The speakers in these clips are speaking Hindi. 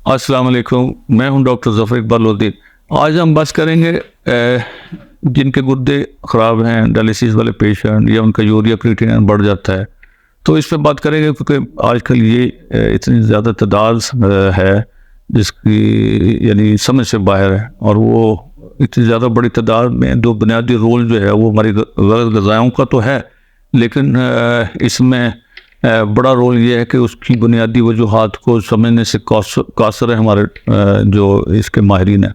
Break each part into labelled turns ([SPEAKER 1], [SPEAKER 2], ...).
[SPEAKER 1] अस्सलाम वालेकुम, मैं हूं डॉक्टर ज़फ़र इकबाल लोधी। आज हम बात करेंगे जिनके गुर्दे ख़राब हैं, डायलिसिस वाले पेशेंट या उनका यूरिया क्रिएटिनिन बढ़ जाता है, तो इस पे बात करेंगे क्योंकि आजकल ये इतनी ज़्यादा तादाद है जिसकी यानी समझ से बाहर है, और वो इतनी ज़्यादा बड़ी तादाद में दो बुनियादी रोल जो है वो हमारी गलत ग़िज़ाओं का तो है, लेकिन इसमें बड़ा रोल ये है कि उसकी बुनियादी वजूहात को समझने से कासर है हमारे जो इसके माहिरीन हैं।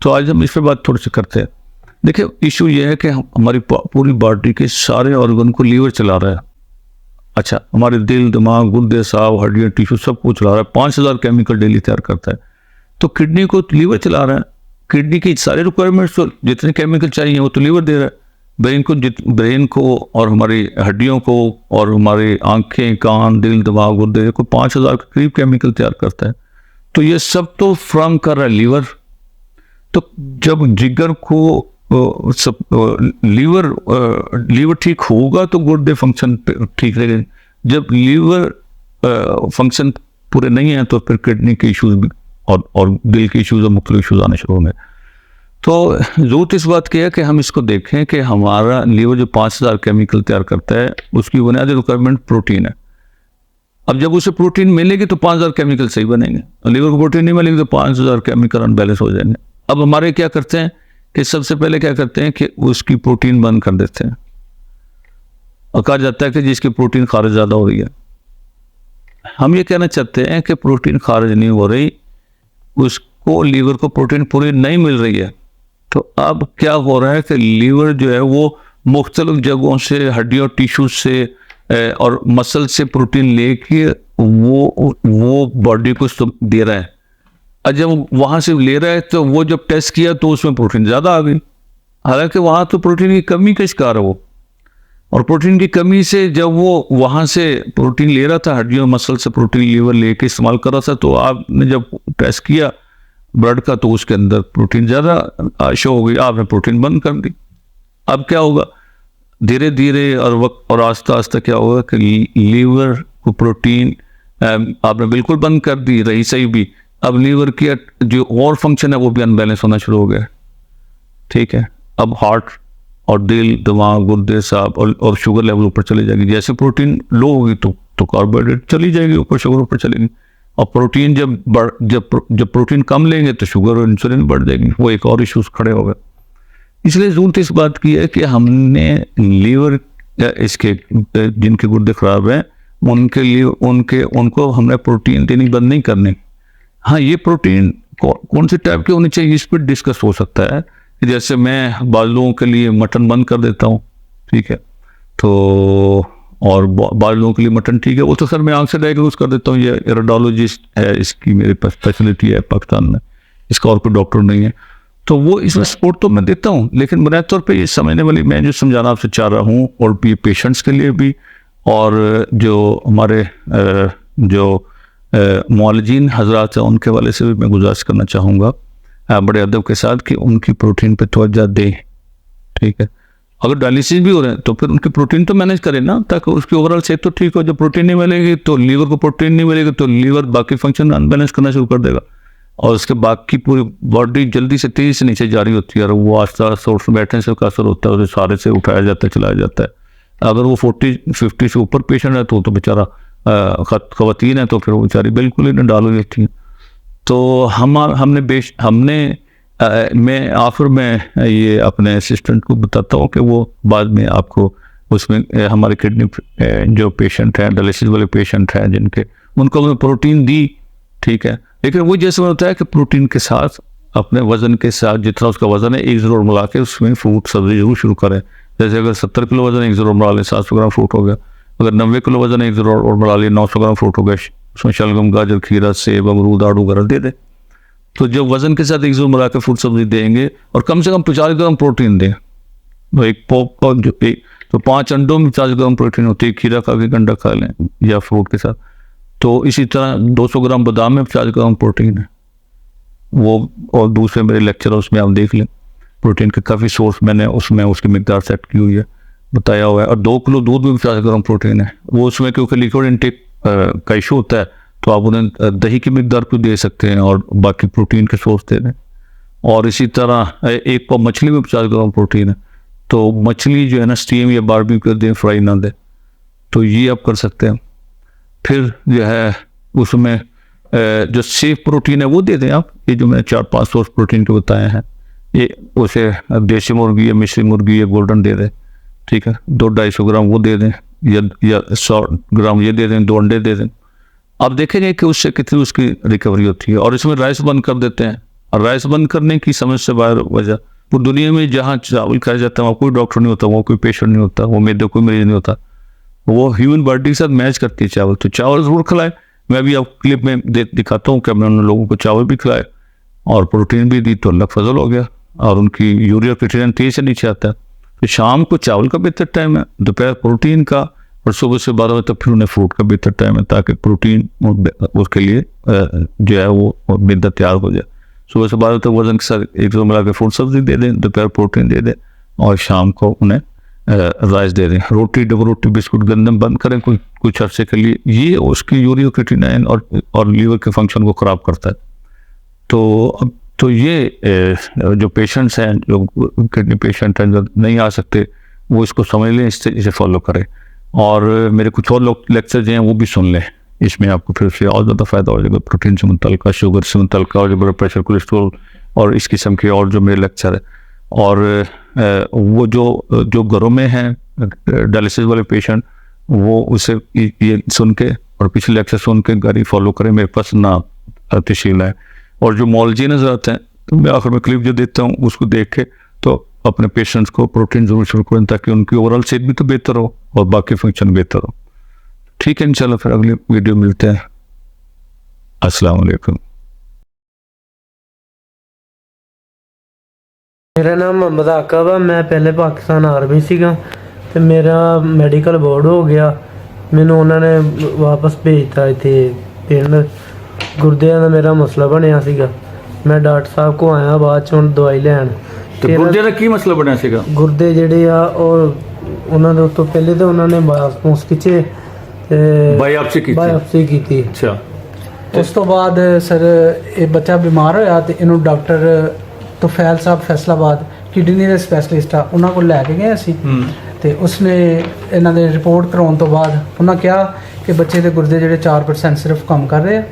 [SPEAKER 1] तो आज हम इस पर बात थोड़ी सी करते हैं। देखिए, इशू ये है कि हमारी पूरी बॉडी के सारे ऑर्गन को लीवर चला रहा है। अच्छा, हमारे दिल, दिमाग, गुर्दे, साव, हड्डियाँ, टिश्यू सब कुछ चला रहा है। 5000 केमिकल डेली तैयार करता है। तो किडनी को लीवर चला रहा है। किडनी की सारी रिक्वायरमेंट्स, तो जितने केमिकल चाहिए वो तो लीवर दे रहा है। ब्रेन को और हमारी हड्डियों को और हमारी आंखें, कान, दिल, दिमाग, गुर्दे को 5000 के करीब केमिकल तैयार करता है। तो ये सब तो फ्राहम कर रहा है लीवर। तो जब जिगर को लीवर ठीक होगा तो गुर्दे फंक्शन ठीक रहेंगे। जब लीवर फंक्शन पूरे नहीं है तो फिर किडनी के इश्यूज भी और दिल के इश्यूज और मुख्तलिफ इश्यूज आने शुरू होंगे। तो जरूरत इस बात की है कि हम इसको देखें कि हमारा लीवर जो 5000 केमिकल तैयार करता है उसकी बुनियादी रिक्वायरमेंट प्रोटीन है। अब जब उसे प्रोटीन मिलेगी तो 5000 केमिकल सही बनेंगे, लीवर को प्रोटीन नहीं मिलेगी तो 5000 केमिकल अनबैलेंस हो जाएंगे। अब हमारे क्या करते हैं कि सबसे पहले क्या करते हैं कि उसकी प्रोटीन बंद कर देते हैं, और कहा जाता है कि जिसकी प्रोटीन खारिज ज़्यादा हो रही है। हम ये कहना चाहते हैं कि प्रोटीन खारिज नहीं हो रही, उसको लीवर को प्रोटीन पूरी नहीं मिल रही है। तो अब क्या हो रहा है कि लीवर जो है वो मुख्तलिफ जगहों से, हड्डियों, टिश्यू से और मसल से प्रोटीन लेके वो बॉडी को दे रहा है। और जब वहाँ से ले रहा है तो वो जब टेस्ट किया तो उसमें प्रोटीन ज़्यादा आ गई, हालांकि वहाँ तो प्रोटीन की कमी का शिकार है वो। और प्रोटीन की कमी से जब वो वहाँ से प्रोटीन ले रहा था, हड्डियों मसल से प्रोटीन लीवर लेके इस्तेमाल कर रहा था, तो आपने जब टेस्ट किया ब्लड का तो उसके अंदर प्रोटीन ज़्यादा शो हो गई, आपने प्रोटीन बंद कर दी। अब क्या होगा, धीरे धीरे और आस्ता आस्ता क्या होगा कि लीवर को प्रोटीन आपने बिल्कुल बंद कर दी, रही सही भी। अब लीवर की जो और फंक्शन है वो भी अनबैलेंस होना शुरू हो गया। ठीक है, अब हार्ट और दिल, दिमाग, गुर्दे, साफ और शुगर लेवल ऊपर चली जाएगी। जैसे प्रोटीन लो होगी तो कार्बोहाइड्रेट चली जाएगी ऊपर, शुगर ऊपर चलेगी। और प्रोटीन जब प्रोटीन कम लेंगे तो शुगर और इंसुलिन बढ़ जाएगी, वो एक और इश्यूज खड़े हो गए। इसलिए जरूरत इस बात की है कि हमने लीवर इसके जिनके गुर्दे खराब हैं उनके लिए उनको हमने प्रोटीन देनी बंद नहीं करनी। हाँ, ये प्रोटीन कौन से टाइप के होने चाहिए इस पर डिस्कस हो सकता है। जैसे मैं बाज़ लोगों के लिए मटन बंद कर देता हूँ, ठीक है, तो और बाज़ लोगों के लिए मटन ठीक है, वो तो सर मैं आंख से डायग्नोज कर देता हूँ। ये रेडियोलॉजिस्ट है, इसकी मेरे पास फैसिलिटी है पाकिस्तान में, इसका और कोई डॉक्टर नहीं है, तो वो इसमें सपोर्ट तो मैं देता हूँ। लेकिन बुनियादी तौर पे ये समझने वाली मैं जो समझाना आपसे चाह रहा हूँ, और भी पेशेंट्स के लिए भी, और जो हमारे जो मुआलिजीन हजरात हैं उनके वाले से भी मैं गुजारिश करना चाहूँगा बड़े अदब के साथ कि उनकी प्रोटीन पे तवज्जो दें। ठीक है, अगर डायलिसिस भी हो रहे हैं तो फिर उनकी प्रोटीन तो मैनेज करें ना, ताकि उसकी ओवरऑल सेहत तो ठीक हो। जब प्रोटीन नहीं मिलेगी तो लीवर को प्रोटीन नहीं मिलेगी तो लीवर बाकी फंक्शन अनबैलेंस करना शुरू कर देगा, और उसके बाकी पूरी बॉडी जल्दी से तेजी से नीचे जारी होती है, और वो आस्ता आस्ता उठ बैठने से का असर होता है, उसे सारे से उठाया जाता है, चलाया जाता है। अगर वो 40-50 से ऊपर पेशेंट है तो बेचारा ख़वातीन है तो फिर वो बेचारी बिल्कुल ही डाल हो जाती है। तो मैं आखिर में ये अपने असिस्टेंट को बताता हूँ कि वो बाद में आपको उसमें हमारे किडनी जो पेशेंट हैं, डायलिसिस वाले पेशेंट हैं जिनके, उनको हमने प्रोटीन दी, ठीक है, लेकिन वो जैसे होता है कि प्रोटीन के साथ अपने वज़न के साथ जितना उसका वज़न है एक ज़रूर मिला के उसमें फ्रूट सब्जी जरूर शुरू करें। जैसे अगर 70 किलो वज़न एक ज़रूर मिला लें, 700 ग्राम फ्रूट हो गया। अगर 90 किलो वज़न एक ज़रूर और मिला लें, 900 ग्राम फ्रूट हो गया। उसमें शलगम, गाजर, खीरा, सेब, अमरूद, आड़ू वगैरह दे दें। तो जब वज़न के साथ एक ज़रूर मिला के फ्रूट सब्जी देंगे, और कम से कम 50 ग्राम प्रोटीन दें। तो एक पॉप तो 5 अंडों में 50 ग्राम प्रोटीन होती है। खीरा खा के अंडा खा लें या फ्रूट के साथ। तो इसी तरह 200 ग्राम बादाम में 50 ग्राम प्रोटीन है वो, और दूसरे मेरे लेक्चर उसमें आप देख लें। प्रोटीन के काफ़ी सोर्स मैंने उसमें उसकी मिकदार सेट की हुई है, बताया हुआ है। और 2 किलो दूध में 50 ग्राम प्रोटीन है। वो उसमें क्योंकि लिक्विड इनटेक का इशू होता है, तो आप उन्हें दही की मिकदार को दे सकते हैं और बाकी प्रोटीन के सोर्स दे दें। और इसी तरह एक पाव मछली में 50 ग्राम प्रोटीन है, तो मछली जो है ना स्टीम या बारबेक्यू दें, फ्राई ना दें, तो ये आप कर सकते हैं। फिर जो है उसमें जो सेफ प्रोटीन है वो दे दें आप। ये जो मैंने 4-5 सोर्स प्रोटीन के बताए हैं, ये उसे देसी मुर्गी या मिश्री मुर्गी या गोल्डन दे दें, ठीक है। 200-250 ग्राम वो दे दें, या 100 ग्राम ये दे दें, 2 अंडे दे दें। आप देखेंगे कि उससे कितनी उसकी रिकवरी होती है। और इसमें राइस बंद कर देते हैं, और राइस बंद करने की समझ से बाहर वजह, वो दुनिया में जहाँ चावल खाया जाता है वहाँ कोई डॉक्टर नहीं होता, वहाँ कोई पेशेंट नहीं होता, वो मैदे कोई मरीज नहीं होता, वो ह्यूमन बॉडी के साथ मैच करती है चावल। तो चावल ज़रूर खिलाएं। मैं भी आप क्लिप में दिखाता हूँ कि मैंने उन लोगों को चावल भी खिलाए और प्रोटीन भी दी, तो अल्लाह फजल हो गया, और उनकी यूरिया क्रिएटिनिन तेज से नीचे आता है। तो शाम को चावल का बेहतर टाइम है, दोपहर प्रोटीन का, और सुबह से 12 बजे तक फिर उन्हें फ्रूट का बेहतर टाइम है, ताकि प्रोटीन उसके लिए जो है वो मैदा तैयार हो जाए। सुबह से 12 तक वजन के साथ एक दो मिला के फ्रूट सब्जी दे दें, दोपहर प्रोटीन दे दें, और शाम को उन्हें राइस दे दें। रोटी, डबल रोटी, बिस्कुट, गंदम बंद करें कुछ अर्से के लिए। ये उसकी यूरिया क्रिएटिनिन और लीवर के फंक्शन को ख़राब करता है। तो ये जो पेशेंट्स हैं, जो किडनी पेशेंट हैं, जो नहीं आ सकते, वो इसको समझ लें, इसे फॉलो करें। और मेरे कुछ और लेक्चर जो हैं वो भी सुन लें, इसमें आपको फिर से और ज़्यादा फ़ायदा हो जाएगा। प्रोटीन से मुतल्लिक़, शुगर से मुतल्लिक़, और ब्लड प्रेशर, कोलेस्ट्रॉल और इस किस्म के और जो मेरे लेक्चर है। और वो जो घरों में हैं डायलिसिस वाले पेशेंट, वो उसे ये सुन के और पिछले लेक्चर सुन के गाड़ी फॉलो करें, मेरे पास ना तशील है। और जो मॉलजी नजर आते हैं, तो मैं आखिर में क्लिप जो देता हूँ उसको देख के तो अपने पेशेंट्स को प्रोटीन जरूर शुरू करें, ताकि उनकी ओवरऑल सेहत भी तो बेहतर हो और बाकी फंक्शन बेहतर हो। ठीक है, इंशाल्लाह फिर अगली वीडियो मिलते हैं। अस्सलाम वालेकुम।
[SPEAKER 2] मेरा नाम मोहम्मद आकब है। मैं पहले पाकिस्तान आर्मी ਸੀਗਾ ਤੇ ਮੇਰਾ ਮੈਡੀਕਲ ਬੋਰਡ ਹੋ ਗਿਆ। ਮੈਨੂੰ ਉਹਨਾਂ ਨੇ ਵਾਪਸ ਭੇਜਤਾ ਇੱਥੇ ਪਿੰਡ। ਗੁਰਦਿਆਂ ਦਾ ਮੇਰਾ ਮਸਲਾ ਬਣਿਆ ਸੀਗਾ। ਮੈਂ ਡਾਕਟਰ ਸਾਹਿਬ ਕੋ ਆਇਆ ਬਾਅਦ ਚ ਹੁਣ ਦਵਾਈ ਲੈਣ।
[SPEAKER 1] ਤੇ ਗੁਰਦੇ ਦਾ ਕੀ ਮਸਲਾ ਬਣਿਆ ਸੀਗਾ?
[SPEAKER 2] ਗੁਰਦੇ ਜਿਹੜੇ ਆ ਉਹ ਉਹਨਾਂ ਦੇ ਉੱਤੋਂ ਪਹਿਲੇ ਤਾਂ ਉਹਨਾਂ ਨੇ ਬਾਇਓਪਸੀ ਖਿੱਚੇ ਤੇ ਬਾਇਓਪਸੀ ਕੀਤੀ।
[SPEAKER 1] ਅੱਛਾ।
[SPEAKER 2] ਉਸ ਤੋਂ ਬਾਅਦ ਸਰ ਇਹ ਬੱਚਾ ਬਿਮਾਰ ਹੋਇਆ ਤੇ ਇਹਨੂੰ ਡਾਕਟਰ ਤੁਫੈਲ ਸਾਹਿਬ ਫੈਸਲਾਬਾਦ ਕਿਡਨੀ ਦੇ ਸਪੈਸ਼ਲਿਸਟ ਆ, ਉਹਨਾਂ ਕੋਲ ਲੈ ਕੇ ਗਏ ਅਸੀਂ। ਤੇ ਉਸਨੇ ਇਹਨਾਂ ਦੇ ਰਿਪੋਰਟ ਕਰਾਉਣ ਤੋਂ ਬਾਅਦ ਉਹਨਾਂ ਕਿਹਾ ਕਿ ਬੱਚੇ ਦੇ ਗੁਰਦੇ ਜਿਹੜੇ 4% ਸਿਰਫ ਕੰਮ ਕਰ ਰਹੇ ਆ,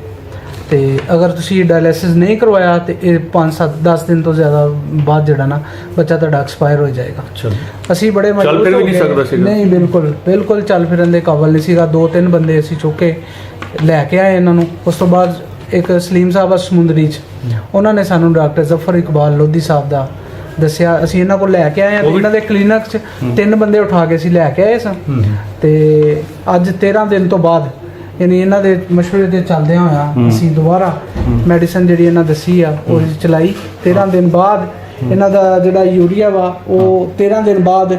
[SPEAKER 2] ਤੇ ਅਗਰ ਤੁਸੀਂ ਡਾਇਲਿਸਿਸ ਨਹੀਂ ਕਰਵਾਇਆ ਤੇ ਇਹ 5-7-10 ਦਿਨ ਤੋਂ ਜ਼ਿਆਦਾ ਬਾਅਦ ਜਿਹੜਾ ਨਾ ਬੱਚਾ ਤੁਹਾਡਾ ਐਕਸਪਾਇਰ ਹੋ ਜਾਏਗਾ। ਅਸੀਂ ਬੜੇ
[SPEAKER 1] ਚੱਲ ਫਿਰ ਵੀ ਨਹੀਂ ਸਕਦਾ ਸੀਗਾ?
[SPEAKER 2] ਨਹੀਂ, ਬਿਲਕੁਲ ਚੱਲ ਫਿਰਨ ਦੇ ਕਾਬਲ ਨਹੀਂ ਸੀਗਾ। 2-3 ਬੰਦੇ ਅਸੀਂ ਚੁੱਕ ਕੇ ਲੈ ਕੇ ਆਏ ਇਹਨਾਂ ਨੂੰ। ਉਸ ਤੋਂ ਬਾਅਦ ਇੱਕ ਸਲੀਮ ਸਾਹਿਬ ਆ ਸਮੁੰਦਰੀ 'ਚ, ਉਹਨਾਂ ਨੇ ਸਾਨੂੰ ਡਾਕਟਰ ਜ਼ਫਰ ਇਕਬਾਲ ਲੋਧੀ ਸਾਹਿਬ ਦਾ ਦੱਸਿਆ। ਅਸੀਂ ਇਹਨਾਂ ਕੋਲ ਲੈ ਕੇ ਆਏ ਹਾਂ। ਇਹਨਾਂ ਦੇ ਕਲੀਨਿਕ 'ਚ 3 ਬੰਦੇ ਉਠਾ ਕੇ ਅਸੀਂ ਲੈ ਕੇ ਆਏ ਸਾਂ। ਤੇ ਅੱਜ 13 ਦਿਨ ਤੋਂ ਬਾਅਦ ਯਾਨੀ ਇਹਨਾਂ ਦੇ ਮਸ਼ਵਰੇ ਤੇ ਚੱਲਦਿਆਂ ਹੋਇਆ ਅਸੀਂ ਦੁਬਾਰਾ ਮੈਡੀਸਨ ਜਿਹੜੀ ਇਹਨਾਂ ਦੱਸੀ ਆ ਉਹ ਚਲਾਈ। 13 ਦਿਨ ਬਾਅਦ ਇਹਨਾਂ ਦਾ ਜਿਹੜਾ ਯੂਰੀਆ ਵਾ ਉਹ 13 ਦਿਨ ਬਾਅਦ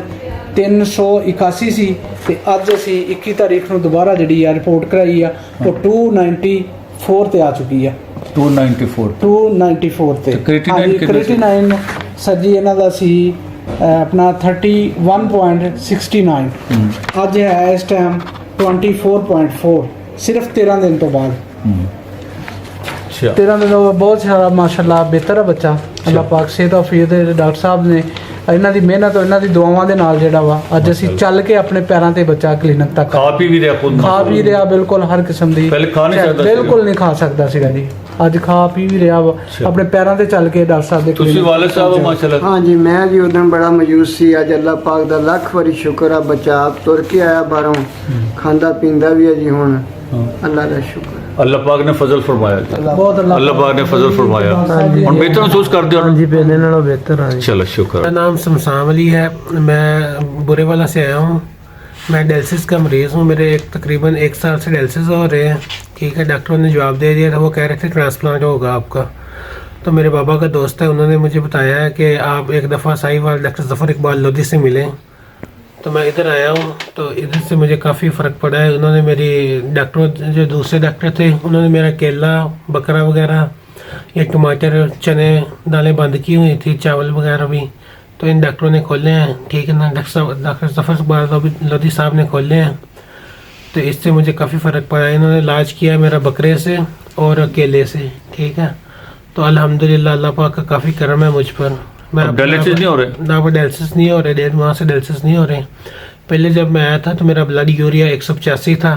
[SPEAKER 2] 381 ਸੀ, ਤੇ ਅੱਜ ਅਸੀਂ 21 ਤਾਰੀਖ ਨੂੰ ਦੁਬਾਰਾ ਜਿਹੜੀ ਆ ਰਿਪੋਰਟ ਕਰਾਈ ਆ ਉਹ 294 ਤੇ ਆ ਚੁੱਕੀ ਆ। 294 ਤੇ ਕ੍ਰੀਟੀਨਾਈਨ ਸਰ ਜੀ ਇਹਨਾਂ ਦਾ ਸੀ ਆਪਣਾ 31.69। ਅੱਜ ਹੈ ਇਸ ਟਾਈਮ 24.4, ਸਿਰਫ 13 ਦਿਨ ਤੋਂ ਬਾਅਦ। 13 ਦਿਨ ਤੋਂ ਬਹੁਤ ਸਾਰਾ ਮਾਸ਼ਾਅੱਲਾ ਬਿਹਤਰ ਹੈ ਬੱਚਾ। ਅੱਲਾਹ ਪਾਕ ਸਿਹਤ ਆਫੀਅਤ ਦੇ ਡਾਕਟਰ ਸਾਹਿਬ ਨੇ ਇਹਨਾਂ ਦੀ ਮਿਹਨਤ ਔਰ ਇਹਨਾਂ ਦੀ ਦੁਆਵਾਂ ਦੇ ਨਾਲ ਜਿਹੜਾ ਵਾ ਅੱਜ ਅਸੀਂ ਚੱਲ ਕੇ ਆਪਣੇ ਪੈਰਾਂ ਤੇ ਬੱਚਾ ਕਲੀਨਿਕ ਤੱਕ ਖਾ ਪੀ ਵੀ ਰਿਹਾ ਬਿਲਕੁਲ ਹਰ ਕਿਸਮ ਦੀ। ਬਿਲਕੁਲ ਨਹੀਂ ਖਾ ਸਕਦਾ ਸੀਗਾ ਜੀ, ਅੱਜ ਖਾ ਪੀ ਵੀ ਰਿਹਾ ਵਾ ਆਪਣੇ ਪੈਰਾਂ ਤੇ ਚੱਲ ਕੇ ਡਾਕਟਰ ਸਾਹਿਬ ਦੇ।
[SPEAKER 1] ਤੁਸੀਂ ਵਾਲਿਦ ਸਾਹਿਬ ਮਾਸ਼ਾਅੱਲਾ।
[SPEAKER 3] ਹਾਂਜੀ, ਮੈਂ ਜੀ ਉਦੋਂ ਬੜਾ ਮਯੂਸ ਸੀ। ਅੱਜ ਅੱਲਾਹ ਪਾਕ ਦਾ ਲੱਖ ਵਾਰੀ ਸ਼ੁਕਰ ਆ, ਬੱਚਾ ਆਪ ਤੁਰ ਕੇ ਆਇਆ ਬਾਹਰੋਂ, ਖਾਂਦਾ ਪੀਂਦਾ ਵੀ ਹੈ ਜੀ ਹੁਣ। ਅੱਲਾਹ ਦਾ ਸ਼ੁਕਰ।
[SPEAKER 1] अल्लाह पाक ने फजल फरमाया,
[SPEAKER 2] बहुत
[SPEAKER 1] अल्लाह पाक ने फजल फरमाया। और बेहतर महसूस करते हो?
[SPEAKER 2] जी, पहले नालों बेहतर है।
[SPEAKER 1] चलो शुक्र।
[SPEAKER 4] मेरा नाम शमशान अली है। मैं बुरेवाला से आया हूँ। मैं डायलिसिस का मरीज़ हूँ। मेरे तकरीबन 1 साल से डायलिसिस हो रहे हैं। ठीक है, डॉक्टरों ने जवाब दे दिया था, वो कह रहे थे ट्रांसप्लांट होगा आपका। तो मेरे बाबा का दोस्त है, उन्होंने मुझे बताया है कि आप एक दफ़ा साहिवाल डॉक्टर ज़फ़र इकबाल लोधी से मिलें। तो मैं इधर आया हूँ, तो इधर से मुझे काफ़ी फ़र्क पड़ा है। उन्होंने मेरी डॉक्टर जो दूसरे डॉक्टर थे उन्होंने मेरा केला, बकरा वगैरह या टमाटर, चने, दालें बंद की हुई थी, चावल वगैरह भी। तो इन डॉक्टरों ने खोले हैं, ठीक है ना, डॉक्टर जफर इकबाल लोधी साहब ने खोले हैं। तो इससे मुझे काफ़ी फ़र्क पड़ा। इन्होंने इलाज किया मेरा बकरे से और केले से, ठीक है। तो अल्हम्दुलिल्लाह अल्लाह पाक का काफ़ी करम है मुझ पर। मैं
[SPEAKER 1] अब डायलिसिस नहीं हो रहे?
[SPEAKER 4] ना, वो डायलिसिस नहीं हो रहे, 1.5 माह से डायलिसिस नहीं हो रहे। पहले जब मैं आया था तो मेरा ब्लड यूरिया 185 था,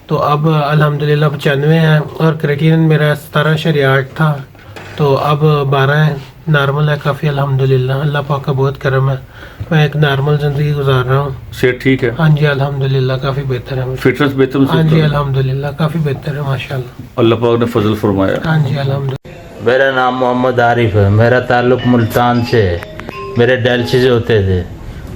[SPEAKER 4] तो अब अल्हम्दुलिल्लाह 95 है, और क्रेटिनिन मेरा 17.8 था, तो अब 12 है, नॉर्मल है काफ़ी अल्हम्दुलिल्लाह। अल्लाह पाक का बहुत करम है, मैं एक नॉर्मल ज़िंदगी गुजार रहा हूँ।
[SPEAKER 1] सेहत ठीक है?
[SPEAKER 4] हाँ जी अल्हम्दुलिल्लाह काफ़ी बेहतर है मुझे।
[SPEAKER 1] फिटनेस बेहतर महसूस
[SPEAKER 4] हाँ
[SPEAKER 1] कर
[SPEAKER 4] जी
[SPEAKER 1] रहे हैं?
[SPEAKER 4] अल्हम्दुलिल्लाह काफ़ी बेहतर है माशाल्लाह।
[SPEAKER 1] अल्लाह पाक ने फजल फरमाया।
[SPEAKER 4] हाँ जी अल्हम्दुलिल्लाह।
[SPEAKER 5] मेरा नाम मोहम्मद आरिफ है, मेरा ताल्लुक़ मुल्तान से है। मेरे डायलिसिस होते थे,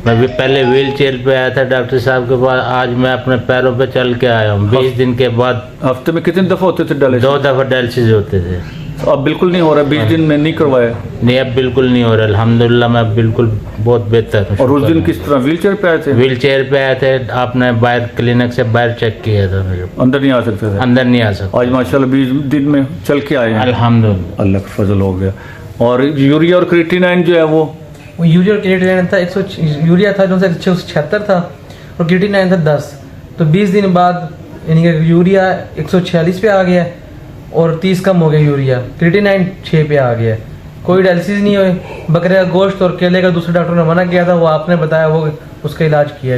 [SPEAKER 5] मैं भी पहले व्हील चेयर पे आया था डॉक्टर साहब के पास, आज मैं अपने पैरों पे चल के आया हूँ 20 दिन के बाद।
[SPEAKER 1] हफ्ते में कितने दफ़ा होते थे डायलिसिस?
[SPEAKER 5] 2 दफ़ा डायलिसिस होते थे।
[SPEAKER 1] अब बिल्कुल नहीं हो रहा? 20 दिन में नहीं करवाया?
[SPEAKER 5] नहीं, अब बिल्कुल नहीं हो रहा अल्हम्दुलिल्लाह, मैं बिल्कुल बहुत बेहतर हूँ।
[SPEAKER 1] और उस दिन किस तरह व्हील चेयर पे आए थे?
[SPEAKER 5] व्हील चेयर पे आए थे, आपने बाहर क्लिनिक से बाहर चेक किया था मेरे को।
[SPEAKER 1] अंदर नहीं आ सकते थे?
[SPEAKER 5] अंदर नहीं आ सकता।
[SPEAKER 1] आज माशाल्लाह 20 दिन में चल के आए हैं,
[SPEAKER 5] अल्हम्दुलिल्लाह।
[SPEAKER 1] अल्लाह का फजल हो गया। और यूरिया और क्रिएटिनिन जो है वो
[SPEAKER 2] यूरिया और क्रिएटिनिन था 100, यूरिया था जो 176 था और क्रिएटिनिन था 10। तो 20 दिन बाद यानी कि यूरिया 146 पे आ गया और 30 कम हो गया यूरिया, क्रिएटिनिन 6 पे आ गया। कोई डायलिसिस नहीं हुई। बकरे का गोश्त और केले का दूसरे डॉक्टर ने मना किया था, वो आपने बताया, वो उसका इलाज किया।